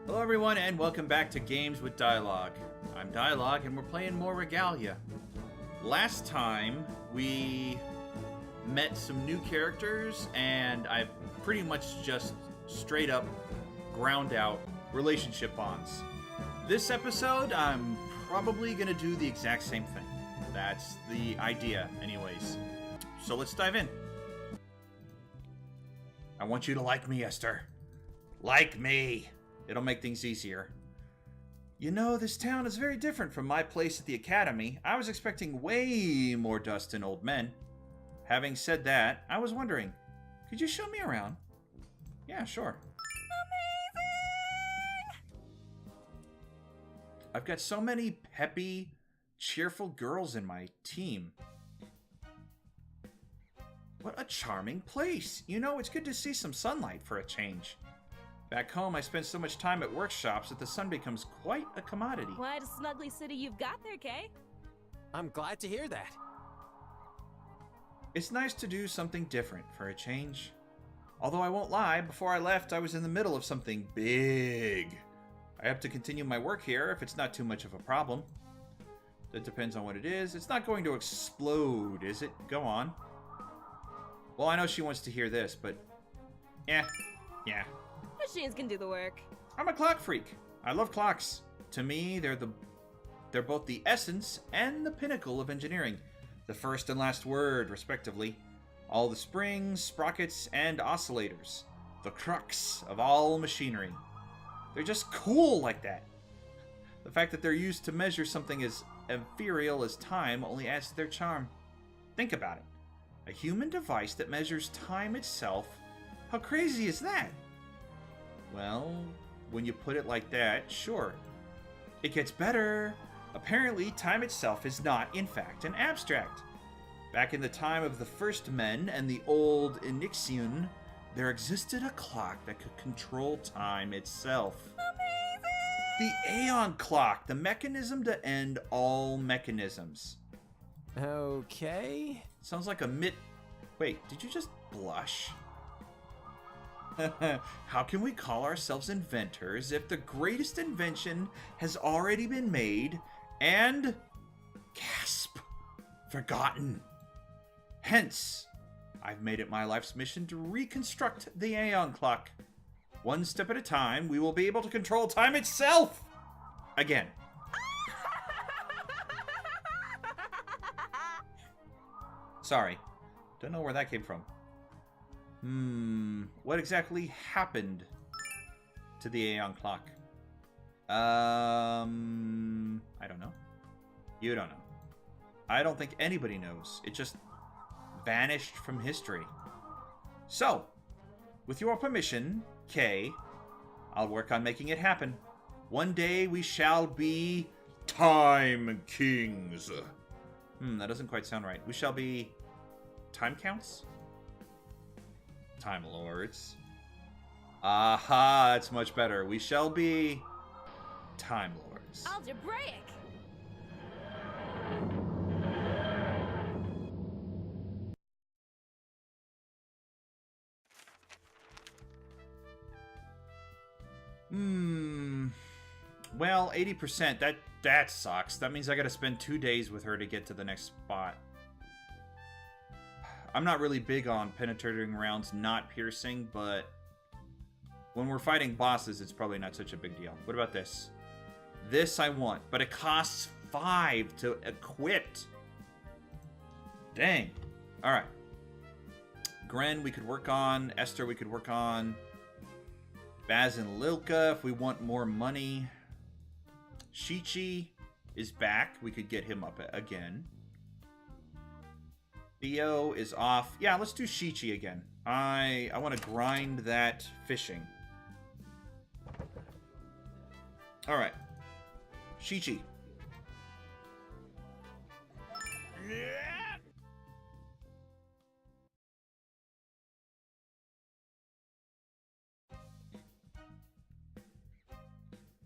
Hello everyone and welcome back to Games with Dialogue. I'm Dialogue and we're playing more Regalia. Last time we met some new characters and I've pretty much just straight up ground out relationship bonds. This episode I'm probably going to do the exact same thing. That's the idea anyways. So let's dive in. I want you to like me, Esther. Like me. It'll make things easier. You know, this town is very different from my place at the academy. I was expecting way more dust and old men. Having said that, I was wondering, could you show me around? Yeah, sure. Amazing! I've got so many peppy, cheerful girls in my team. What a charming place. You know, it's good to see some sunlight for a change. Back home, I spend so much time at workshops that the sun becomes quite a commodity. Quite a snuggly city you've got there, Kay. I'm glad to hear that. It's nice to do something different for a change. Although I won't lie, before I left, I was in the middle of something big. I have to continue my work here if it's not too much of a problem. That depends on what it is. It's not going to explode, is it? Go on. Well, I know she wants to hear this, but... yeah. Machines can do the work. I'm a clock freak. I love clocks. To me, they're both the essence and the pinnacle of engineering. The first and last word, respectively. All the springs, sprockets, and oscillators. The crux of all machinery. They're just cool like that. The fact that they're used to measure something as ethereal as time only adds to their charm. Think about it. A human device that measures time itself. How crazy is that? Well, when you put it like that, sure. It gets better. Apparently, time itself is not, in fact, an abstract. Back in the time of the first men and the old Inixion, there existed a clock that could control time itself. Amazing! The Aeon Clock, the mechanism to end all mechanisms. Okay. Sounds like a Wait, did you just blush? How can we call ourselves inventors if the greatest invention has already been made and, gasp, forgotten? Hence, I've made it my life's mission to reconstruct the Aeon Clock. One step at a time, we will be able to control time itself! Again. Sorry. Don't know where that came from. What exactly happened to the Aeon Clock? I don't know. You don't know. I don't think anybody knows. It just vanished from history. So, with your permission, Kay, I'll work on making it happen. One day we shall be Time Kings. That doesn't quite sound right. We shall be Time Counts? Time Lords. Aha, that's much better. We shall be Time Lords. Algebraic! Well, 80%. That sucks. That means I gotta spend 2 days with her to get to the next spot. I'm not really big on penetrating rounds not piercing, but when we're fighting bosses, it's probably not such a big deal. What about this? This I want, but it costs 5 to equip. Dang. Alright. Gren we could work on. Esther we could work on. Baz and Lilka if we want more money. Shichi is back. We could get him up again. Theo is off. Yeah, let's do Shichi again. I want to grind that fishing. Alright. Shichi.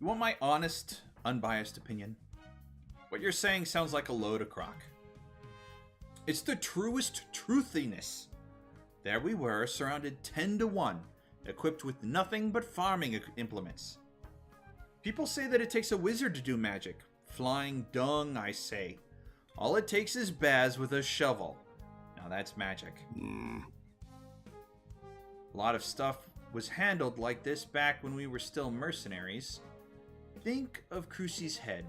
You want my honest, unbiased opinion? What you're saying sounds like a load of crock. It's the truest truthiness. There we were, surrounded 10 to 1, equipped with nothing but farming implements. People say that it takes a wizard to do magic. Flying dung, I say. All it takes is Baz with a shovel. Now that's magic. A lot of stuff was handled like this back when we were still mercenaries. Think of Crucy's head.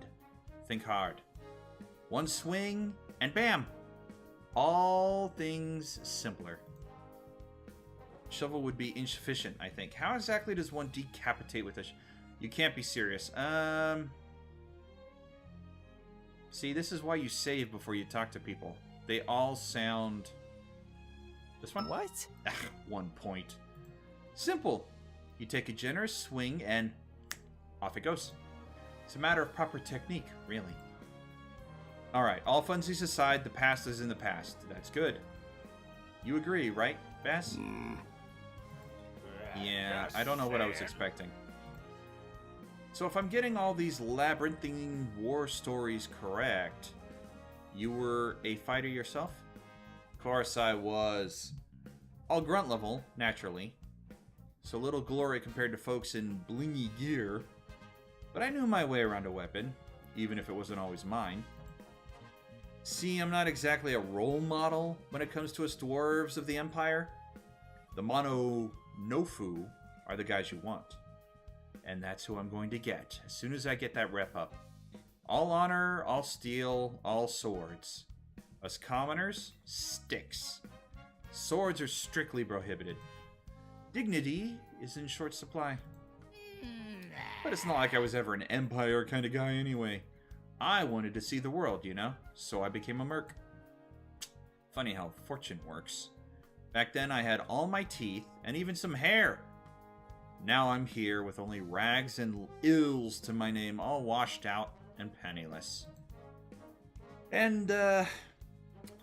Think hard. One swing, and bam! All things simpler. Shovel would be insufficient, I think. How exactly does one decapitate with a You can't be serious. See, this is why you save before you talk to people. They all sound... This one? What? 1 point. Simple. You take a generous swing and off it goes. It's a matter of proper technique, really. Alright, all funsies aside, the past is in the past. That's good. You agree, right, Bass? Yeah, I don't know what I was expecting. So if I'm getting all these labyrinthine war stories correct, you were a fighter yourself? Of course I was. All grunt level, naturally. So little glory compared to folks in blingy gear. But I knew my way around a weapon, even if it wasn't always mine. See, I'm not exactly a role model when it comes to us dwarves of the Empire. The Mono Nofu are the guys you want. And that's who I'm going to get, as soon as I get that rep up. All honor, all steel, all swords. Us commoners, sticks. Swords are strictly prohibited. Dignity is in short supply. But it's not like I was ever an Empire kind of guy anyway. I wanted to see the world, you know, so I became a merc. Funny how fortune works. Back then I had all my teeth and even some hair. Now I'm here with only rags and ills to my name, all washed out and penniless. And,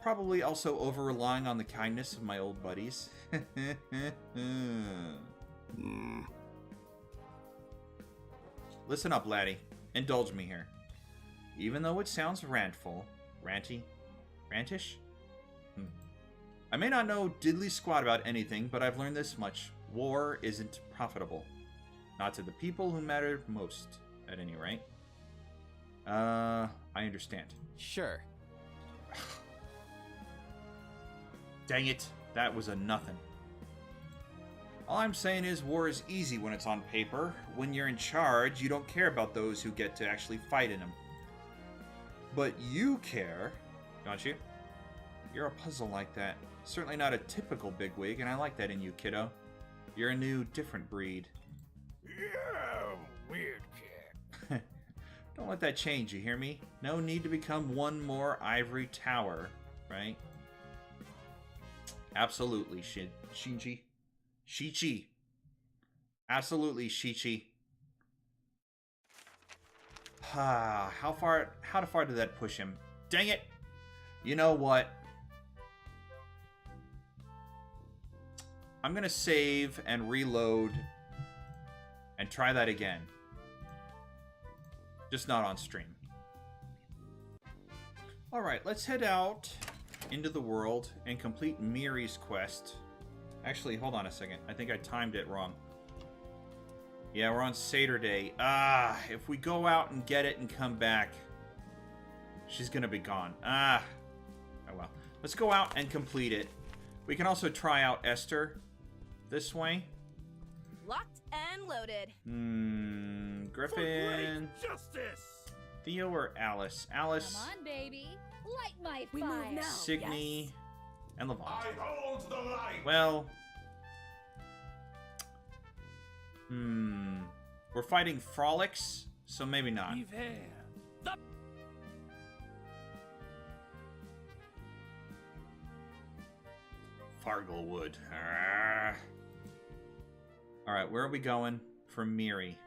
probably also over-relying on the kindness of my old buddies. Listen up, laddie. Indulge me here. Even though it sounds rantish? I may not know diddly squat about anything, but I've learned this much. War isn't profitable. Not to the people who matter most, at any rate. I understand. Sure. Dang it, that was a nothing. All I'm saying is war is easy when it's on paper. When you're in charge, you don't care about those who get to actually fight in them. But you care, don't you? You're a puzzle like that. Certainly not a typical bigwig, and I like that in you, kiddo. You're a new, different breed. Yeah, weird kid. Don't let that change, you hear me? No need to become one more ivory tower, right? Absolutely, Shinji. Shichi. Absolutely, Shichi. How far did that push him? Dang it! You know what? I'm gonna save and reload and try that again. Just not on stream. Alright, let's head out into the world and complete Miri's quest. Actually, hold on a second. I think I timed it wrong. Yeah, we're on Saturday. If we go out and get it and come back, she's gonna be gone. Oh well. Let's go out and complete it. We can also try out Esther this way. Locked and loaded. Griffin. Justice. Theo or Alice? Alice. Come on, baby. Light my We fire. move now. Signy. And Levant. I hold the light. Well. We're fighting Frolics, so maybe not. Farglewood. Alright, where are we going for Miri?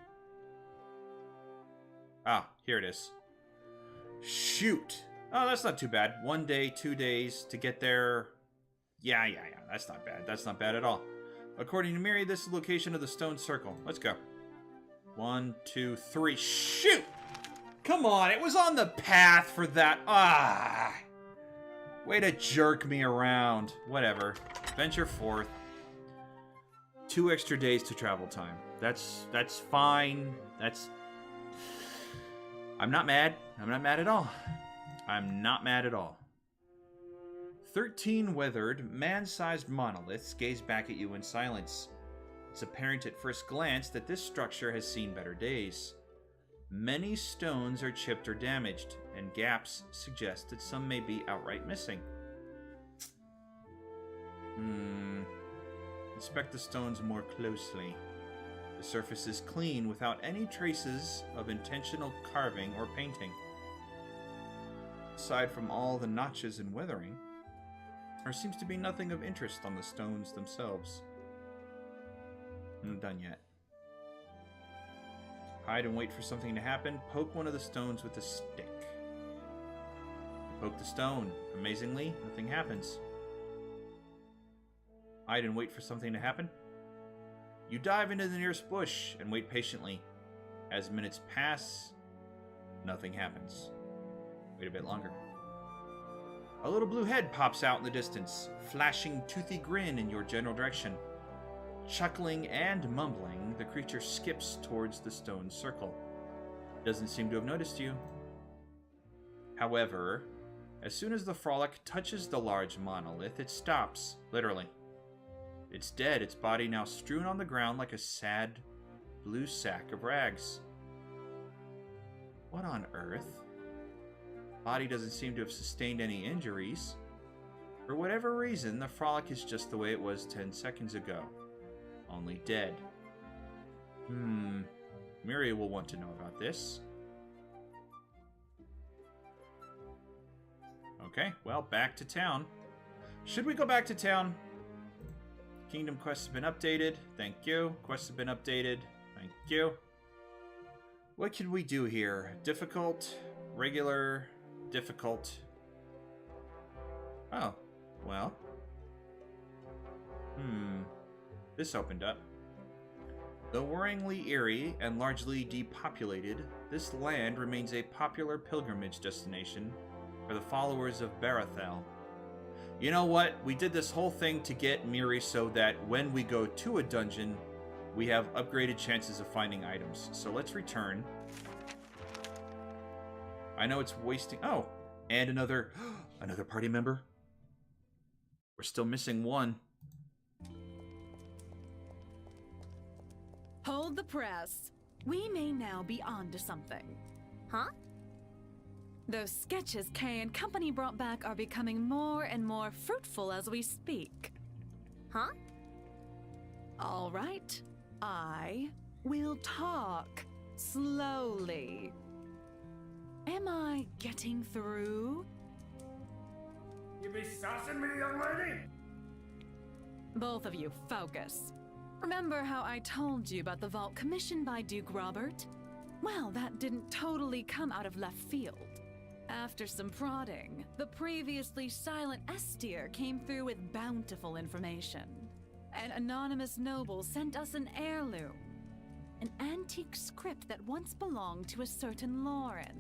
Here it is. Shoot! Oh, that's not too bad. 1 day, 2 days to get there. Yeah. That's not bad. That's not bad at all. According to Miri, this is the location of the stone circle. Let's go. 1, 2, 3. Shoot! Come on, it was on the path for that. Way to jerk me around. Whatever. Venture forth. 2 extra days to travel time. That's fine. I'm not mad. I'm not mad at all. I'm not mad at all. 13 weathered, man-sized monoliths gaze back at you in silence. It's apparent at first glance that this structure has seen better days. Many stones are chipped or damaged, and gaps suggest that some may be outright missing. Inspect the stones more closely. The surface is clean without any traces of intentional carving or painting. Aside from all the notches and weathering, there seems to be nothing of interest on the stones themselves. I'm not done yet. Hide and wait for something to happen. Poke one of the stones with a stick. You poke the stone. Amazingly, nothing happens. Hide and wait for something to happen. You dive into the nearest bush and wait patiently. As minutes pass, nothing happens. Wait a bit longer. A little blue head pops out in the distance, flashing toothy grin in your general direction. Chuckling and mumbling, the creature skips towards the stone circle. It doesn't seem to have noticed you. However, as soon as the frolic touches the large monolith, it stops, literally. It's dead, its body now strewn on the ground like a sad, blue sack of rags. What on earth? Body doesn't seem to have sustained any injuries. For whatever reason, the frolic is just the way it was 10 seconds ago. Only dead. Miri will want to know about this. Okay, well, back to town. Should we go back to town? Kingdom quests have been updated. Thank you. Quests have been updated. Thank you. What can we do here? Difficult, regular, difficult. Oh, well. This opened up. Though worryingly eerie and largely depopulated, this land remains a popular pilgrimage destination for the followers of Barathel. You know what? We did this whole thing to get Miri so that when we go to a dungeon, we have upgraded chances of finding items. So let's return. I know it's wasting... Oh! And another party member. We're still missing one. Hold the press. We may now be on to something. Huh? Those sketches Kay and company brought back are becoming more and more fruitful as we speak. Huh? All right. I will talk slowly. Am I getting through? You be sassing me, young lady? Both of you, focus. Remember how I told you about the vault commissioned by Duke Robert? Well, that didn't totally come out of left field. After some prodding, the previously silent Esther came through with bountiful information. An anonymous noble sent us an heirloom, an antique script that once belonged to a certain Lauren,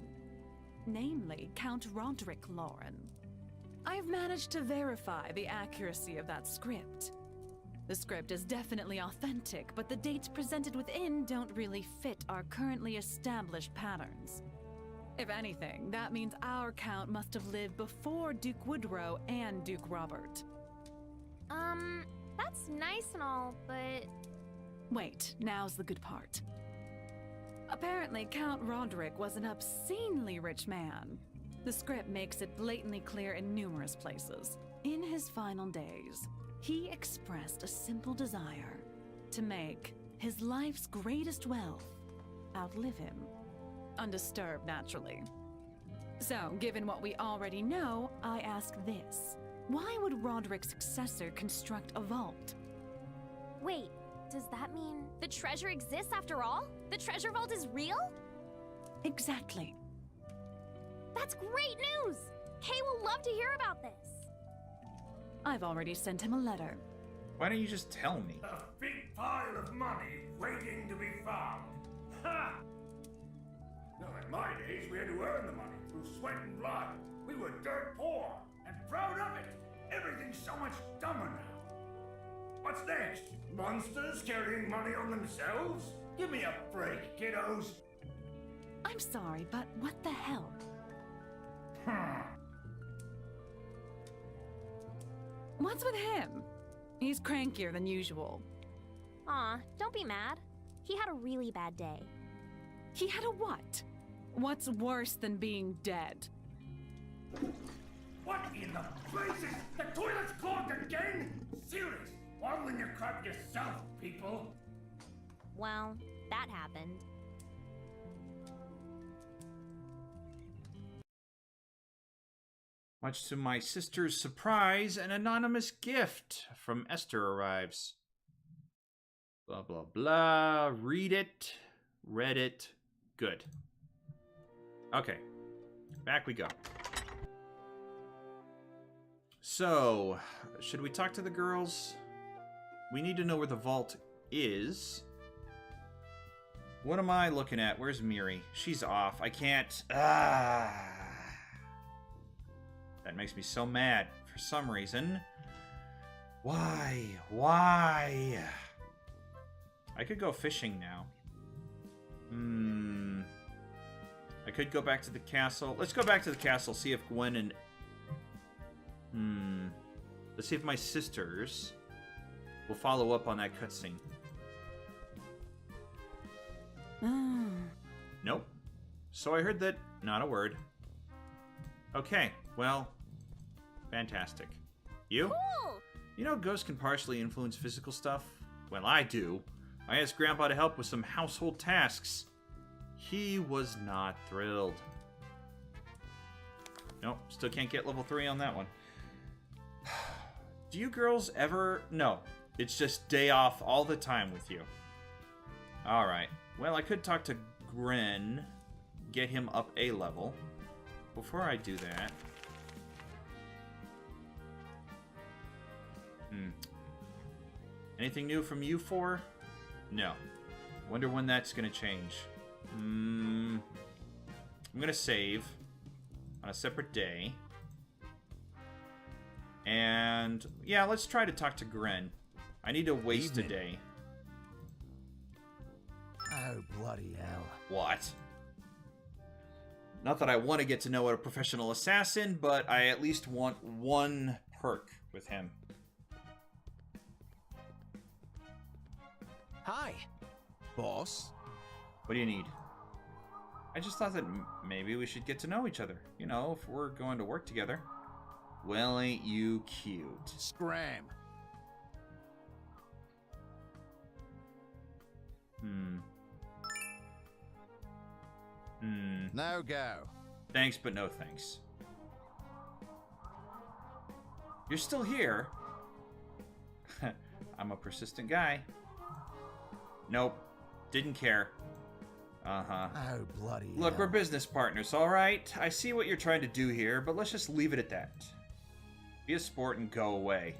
namely Count Roderick Lauren. I've managed to verify the accuracy of that script. The script is definitely authentic, but the dates presented within don't really fit our currently established patterns. If anything, that means our count must have lived before Duke Woodrow and Duke Robert. That's nice and all, but... Wait, now's the good part. Apparently, Count Roderick was an obscenely rich man. The script makes it blatantly clear in numerous places. In his final days, he expressed a simple desire to make his life's greatest wealth outlive him. Undisturbed, naturally. So, given what we already know, I ask this. Why would Roderick's successor construct a vault? Wait, does that mean the treasure exists after all? The treasure vault is real? Exactly. That's great news! Kay will love to hear about this. I've already sent him a letter. Why don't you just tell me? A big pile of money waiting to be found. Ha! Now, in my days, we had to earn the money through sweat and blood. We were dirt poor and proud of it. Everything's so much dumber now. What's next? Monsters carrying money on themselves? Give me a break, kiddos. I'm sorry, but what the hell? What's with him? He's crankier than usual. Aw, don't be mad. He had a really bad day. He had a what? What's worse than being dead? What in the blazes? The toilet's clogged again? Serious? Waddle in your crap yourself, people. Well, that happened. Much to my sister's surprise, an anonymous gift from Esther arrives. Blah, blah, blah. Read it. Read it. Good. Okay. Back we go. So, should we talk to the girls? We need to know where the vault is. What am I looking at? Where's Miri? She's off. I can't... That makes me so mad for some reason. Why? Why? I could go fishing now. I could go back to the castle. Let's go back to the castle, see if Gwen and... Let's see if my sisters will follow up on that cutscene. Nope. So I heard that... Not a word. Okay, well... Fantastic. You? Cool! You know ghosts can partially influence physical stuff? Well, I do. I asked Grandpa to help with some household tasks. He was not thrilled. Nope, still can't get level 3 on that one. Do you girls ever... No, it's just day off all the time with you. Alright, well, I could talk to Gren, get him up a level. Before I do that... Anything new from you four? No. Wonder when that's gonna change. I'm gonna save on a separate day. And yeah, let's try to talk to Gren. I need to waste a day. Oh, bloody hell. What? Not that I want to get to know a professional assassin, but I at least want one perk with him. Hi, boss. What do you need? I just thought that maybe we should get to know each other. You know, if we're going to work together. Well, ain't you cute? Scram. No go. Thanks, but no thanks. You're still here? I'm a persistent guy. Nope. Didn't care. Uh-huh. Oh, bloody Look, hell. we're business partners, alright? I see what you're trying to do here, but let's just leave it at that. Be a sport and go away.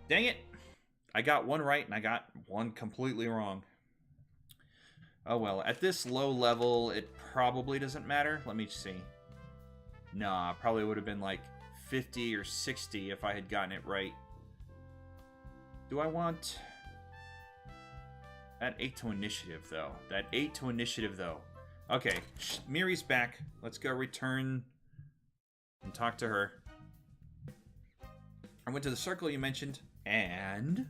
Dang it! I got one right and I got one completely wrong. Oh well, at this low level, it probably doesn't matter. Let me see. Nah, probably would have been like 50 or 60 if I had gotten it right. Do I want... That 8 to initiative, though. That 8 to initiative, though. Okay, Miri's back. Let's go return and talk to her. I went to the circle you mentioned, and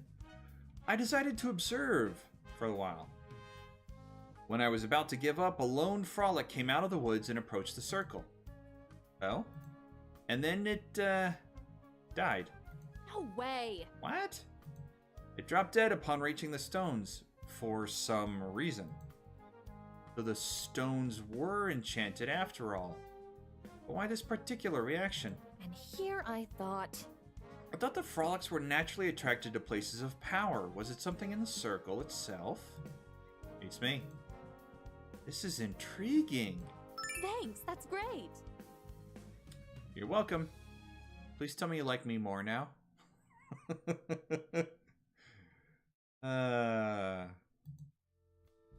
I decided to observe for a while. When I was about to give up, a lone frolic came out of the woods and approached the circle. Oh? And then it, died. No way! What? It dropped dead upon reaching the stones. For some reason. So the stones were enchanted after all. But why this particular reaction? And here I thought... I thought the frolics were naturally attracted to places of power. Was it something in the circle itself? Beats me. This is intriguing. Thanks, that's great. You're welcome. Please tell me you like me more now.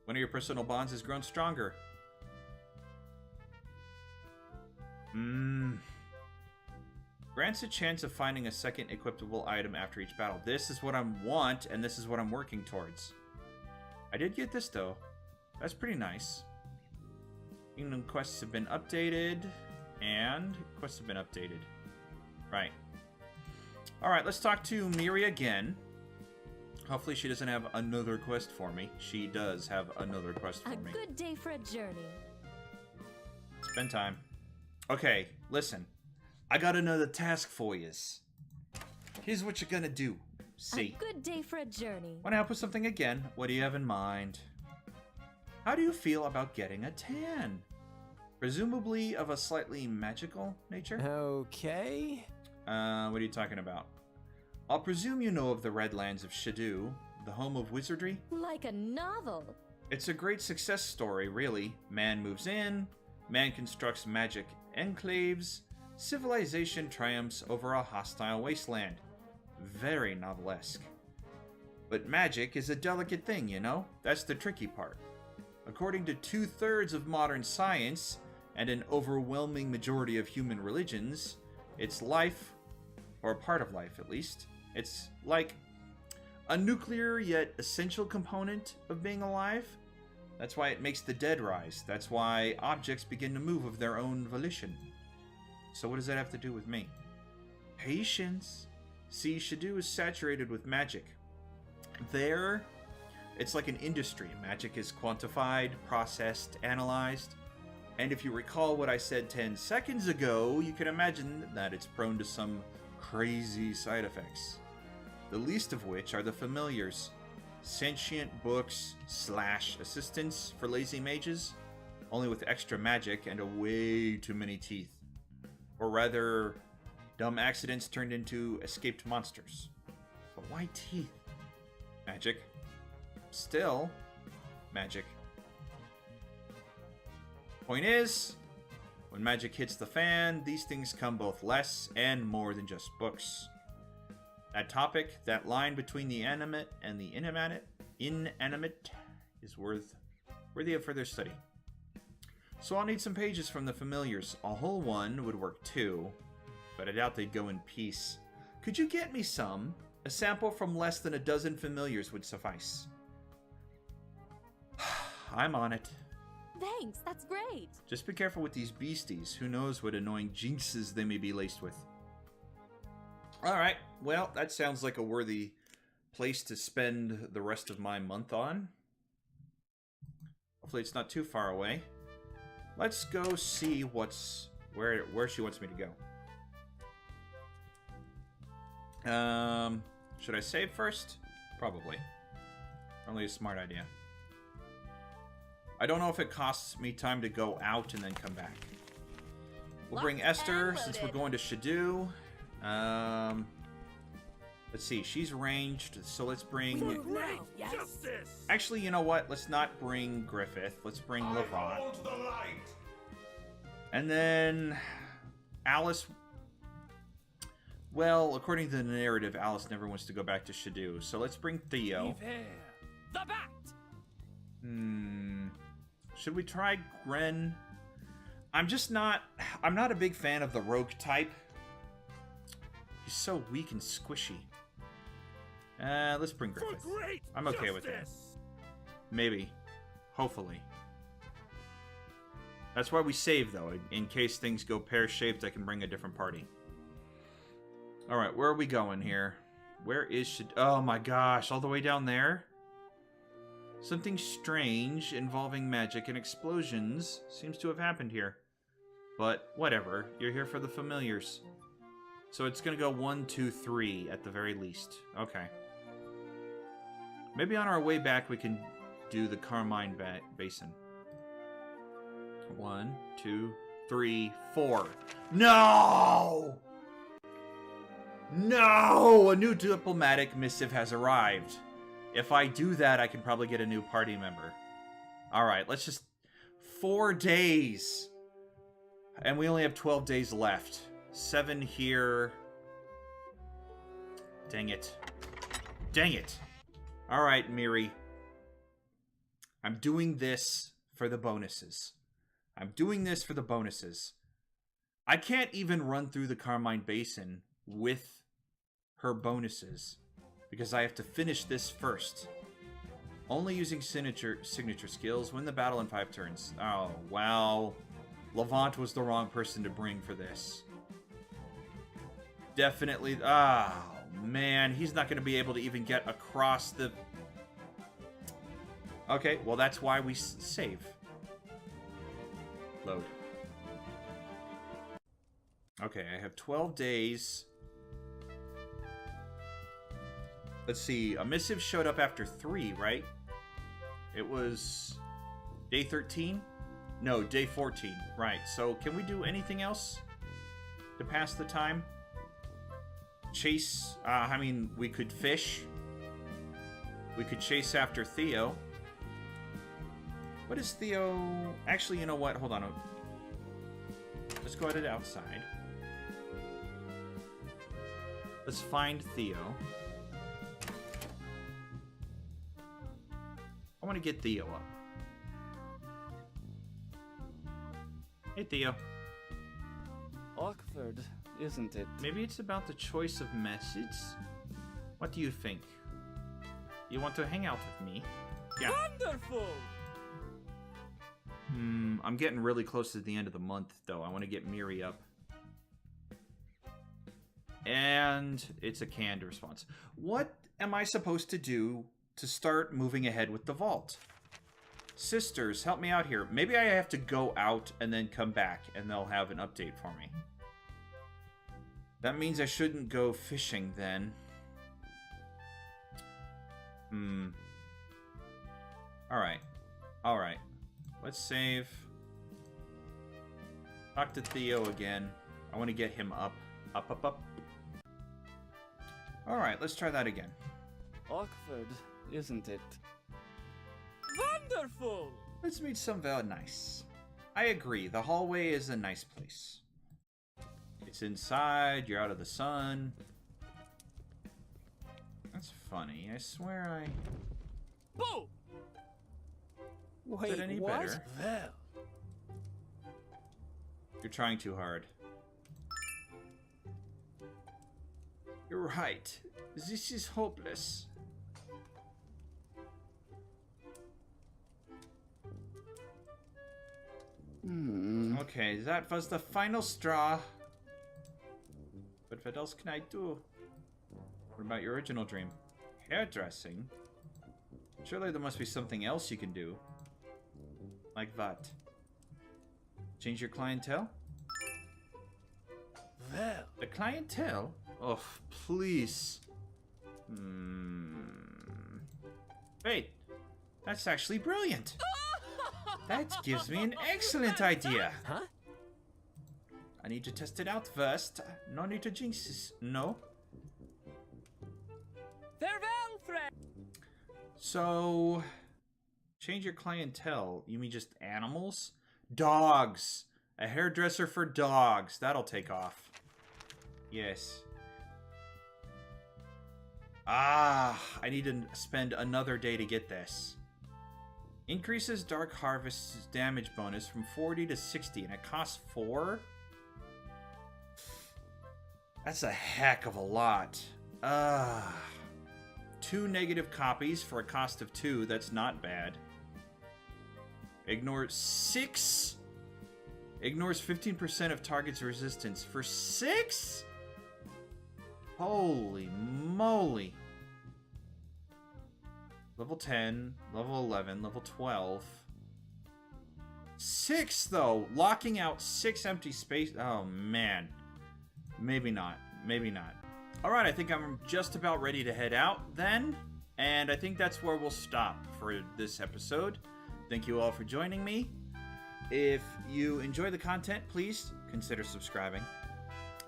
One of your personal bonds has grown stronger. Grants a chance of finding a second equipable item after each battle. This is what I want, and this is what I'm working towards. I did get this, though. That's pretty nice. Kingdom quests have been updated. And quests have been updated. Right. Alright, let's talk to Miri again. Hopefully she doesn't have another quest for me. She does have another quest for me. A good day for a journey. Spend time. Okay, listen. I got another task for yous. Here's what you're gonna do. See. A good day for a journey. Want to help with something again? What do you have in mind? How do you feel about getting a tan? Presumably of a slightly magical nature? Okay. What are you talking about? I'll presume you know of the Redlands of Shadoo, the home of wizardry? Like a novel. It's a great success story, really. Man moves in, man constructs magic enclaves, civilization triumphs over a hostile wasteland. Very novelesque. But magic is a delicate thing, you know? That's the tricky part. According to 2/3 of modern science, and an overwhelming majority of human religions, it's life, or a part of life at least. It's like a nuclear yet essential component of being alive. That's why it makes the dead rise. That's why objects begin to move of their own volition. So what does that have to do with me? Patience. See, Shadoo is saturated with magic. There, it's like an industry. Magic is quantified, processed, analyzed. And if you recall what I said 10 seconds ago, you can imagine that it's prone to some crazy side effects. The least of which are the familiars. Sentient books / assistants for lazy mages, only with extra magic and a way too many teeth. Or rather, dumb accidents turned into escaped monsters. But why teeth? Magic. Still, magic. Point is, when magic hits the fan, these things come both less and more than just books. That topic, that line between the animate and the inanimate, is worthy of further study. So I'll need some pages from the familiars. A whole one would work too, but I doubt they'd go in peace. Could you get me some? A sample from less than a dozen familiars would suffice. I'm on it. Thanks, that's great. Just be careful with these beasties. Who knows what annoying jinxes they may be laced with. Alright, well, that sounds like a worthy place to spend the rest of my month on. Hopefully it's not too far away. Let's go see where she wants me to go. Should I save first? Probably. Probably a smart idea. I don't know if it costs me time to go out and then come back. We'll bring Esther since we're going to Shadoo. Let's see, she's ranged, so let's bring... Justice! Actually, you know what? Let's not bring Griffith. Let's bring Levant. And then... Alice... Well, according to the narrative, Alice never wants to go back to Shadoo, so let's bring Theo. The bat! Should we try Gren? I'm not a big fan of the rogue type. He's so weak and squishy. Let's bring Griffith. I'm okay with it. Maybe. Hopefully. That's why we save, though. In case things go pear-shaped, I can bring a different party. Alright, where are we going here? Where is Shadoo? Oh my gosh, all the way down there? Something strange involving magic and explosions seems to have happened here. But whatever, you're here for the familiars. So it's gonna go 1, 2, 3 at the very least. Okay. Maybe on our way back we can do the Carmine Basin. 1, 2, 3, 4. No! No! A new diplomatic missive has arrived. If I do that, I can probably get a new party member. Alright, let's just... 4 days! And we only have 12 days left. 7 here. Dang it. Dang it! Alright, Miri. I'm doing this for the bonuses. I'm doing this for the bonuses. I can't even run through the Carmine Basin with her bonuses, because I have to finish this first. Only using signature skills. Win the battle in 5 turns. Oh, wow. Levant was the wrong person to bring for this. Definitely. Oh, man. He's not going to be able to even get across the... Okay, well, that's why we save. Load. Okay, I have 12 days. Let's see. A missive showed up after 3, right? It was day 13? No, day 14. Right. So can we do anything else to pass the time? Chase. I mean, we could fish. We could chase after Theo. What is Theo? Actually, you know what? Hold on. Let's go at it outside. Let's find Theo. I want to get Theo up. Hey, Theo. Awkward, isn't it? Maybe it's about the choice of methods? What do you think? You want to hang out with me? Yeah. Wonderful! I'm getting really close to the end of the month, though. I want to get Miri up. And it's a canned response. What am I supposed to do to start moving ahead with the vault? Sisters, help me out here. Maybe I have to go out and then come back, and they'll have an update for me. That means I shouldn't go fishing, then. Alright. Alright. Let's save. Talk to Theo again. I want to get him up. Up, up, up. Alright, let's try that again. Awkward, isn't it? Wonderful! Let's meet somewhere nice. I agree, the hallway is a nice place. It's inside, you're out of the sun. That's funny, I swear I... Boom! Is it any better? Well, You're trying too hard. You're right. This is hopeless. Okay, that was the final straw. But what else can I do? What about your original dream? Hairdressing? Surely there must be something else you can do. Like what? Change your clientele? well, The clientele? Oh, please. Wait, that's actually brilliant. That gives me an excellent idea. huh? I need to test it out first. No need to jinx this. No? Farewell, friend! So, change your clientele. You mean just animals? Dogs. A hairdresser for dogs. That'll take off. Yes. Ah, I need to spend another day to get this. Increases Dark Harvest's damage bonus from 40 to 60, and it costs 4? That's a heck of a lot. 2 negative copies for a cost of 2, that's not bad. Ignore 6? Ignores 15% of target's resistance for 6? Holy moly. Level 10, level 11, level 12. 6, though! Locking out 6 empty space. Oh, man. Maybe not. Maybe not. Alright, I think I'm just about ready to head out then. And I think that's where we'll stop for this episode. Thank you all for joining me. If you enjoy the content, please consider subscribing.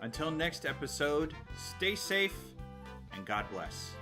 Until next episode, stay safe and God bless.